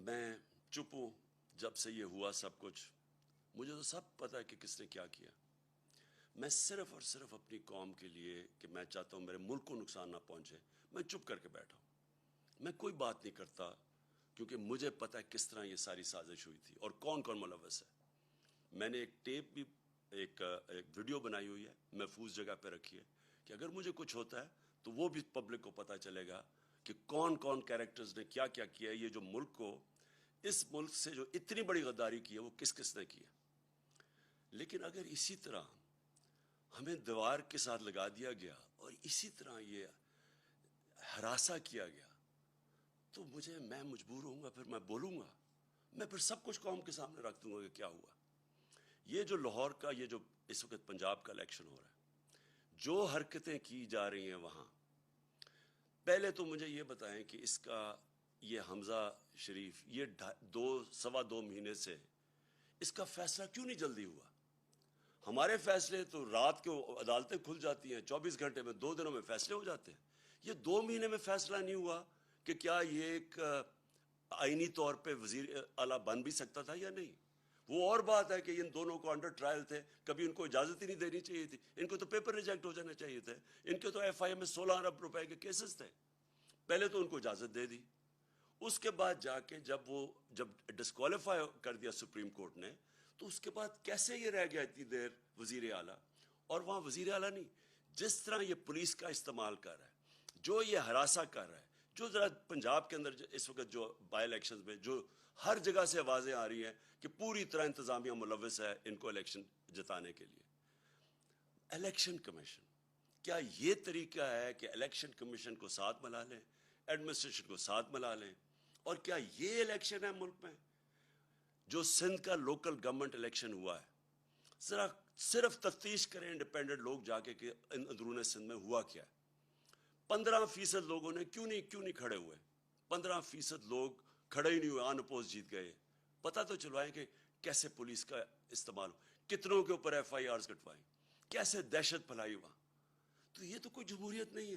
میں چپ ہوں جب سے یہ ہوا سب کچھ. مجھے تو سب پتہ ہے کہ کس نے کیا کیا. میں صرف اور صرف اپنی قوم کے لیے کہ میں چاہتا ہوں میرے ملک کو نقصان نہ پہنچے, میں چپ کر کے بیٹھا ہوں. میں کوئی بات نہیں کرتا کیونکہ مجھے پتہ ہے کس طرح یہ ساری سازش ہوئی تھی اور کون کون ملوث ہے. میں نے ایک ٹیپ بھی ایک ویڈیو بنائی ہوئی ہے, محفوظ جگہ پہ رکھی ہے کہ اگر مجھے کچھ ہوتا ہے تو وہ بھی پبلک کو پتہ چلے گا کہ کون کون کیریکٹرز نے کیا کیا کیا ہے. یہ جو ملک کو, اس ملک سے جو اتنی بڑی غداری کی ہے وہ کس کس نے کی ہے. لیکن اگر اسی طرح ہمیں دیوار کے ساتھ لگا دیا گیا اور اسی طرح یہ ہراساں کیا گیا تو میں مجبور ہوں گا, پھر میں بولوں گا, میں پھر سب کچھ قوم کے سامنے رکھ دوں گا کہ کیا ہوا. یہ جو لاہور کا, یہ جو اس وقت پنجاب کا الیکشن ہو رہا ہے, جو حرکتیں کی جا رہی ہیں وہاں, پہلے تو مجھے یہ بتائیں کہ اس کا یہ حمزہ شریف یہ 2.25 مہینے سے اس کا فیصلہ کیوں نہیں جلدی ہوا. ہمارے فیصلے تو رات کو عدالتیں کھل جاتی ہیں, 24 گھنٹے میں 2 دنوں میں فیصلے ہو جاتے ہیں. یہ 2 مہینے میں فیصلہ نہیں ہوا کہ کیا یہ ایک آئینی طور پہ وزیر اعلیٰ بن بھی سکتا تھا یا نہیں. وہ اور بات ہے کہ ان دونوں کو انڈر ٹرائل تھے, کبھی ان کو اجازت ہی نہیں دینی چاہیے تھی, ان کو تو پیپر ریجیکٹ ہو جانا چاہیے تھے. ان کے تو ایف آئی اے میں 16 ارب روپے کے کیسز تھے. پہلے تو ان کو اجازت دے دی, اس کے بعد جا کے جب ڈسکوالیفائی کر دیا سپریم کورٹ نے, تو اس کے بعد کیسے یہ رہ گیا اتنی دیر وزیر اعلیٰ. اور وہاں وزیر اعلیٰ نہیں, جس طرح یہ پولیس کا استعمال کر رہا ہے, جو یہ ہراساں کر رہا ہے, جو ذرا پنجاب کے اندر اس وقت جو بائی الیکشنز میں جو ہر جگہ سے آوازیں آ رہی ہیں کہ پوری طرح انتظامیہ ملوث ہے ان کو الیکشن جتانے کے لیے. الیکشن کمیشن, کیا یہ طریقہ ہے کہ الیکشن کمیشن کو ساتھ ملا لیں, ایڈمنسٹریشن کو ساتھ ملا لیں, اور کیا یہ الیکشن ہے ملک میں؟ جو سندھ کا لوکل گورنمنٹ الیکشن ہوا ہے, ذرا صرف تفتیش کریں انڈیپینڈنٹ لوگ جا کے کہ اندرون سندھ میں ہوا کیا ہے. 15% لوگوں نے کیوں نہیں کھڑے ہوئے. 15% لوگ کھڑے ہی نہیں ہوئے, آن اپوز جیت گئے. پتہ تو چلوائیں کہ کیسے پولیس کا استعمال, کتنوں کے اوپر ایف آئی آرز کٹوائیں, کیسے دہشت پھیلائی وہاں. تو یہ تو کوئی جمہوریت نہیں ہے.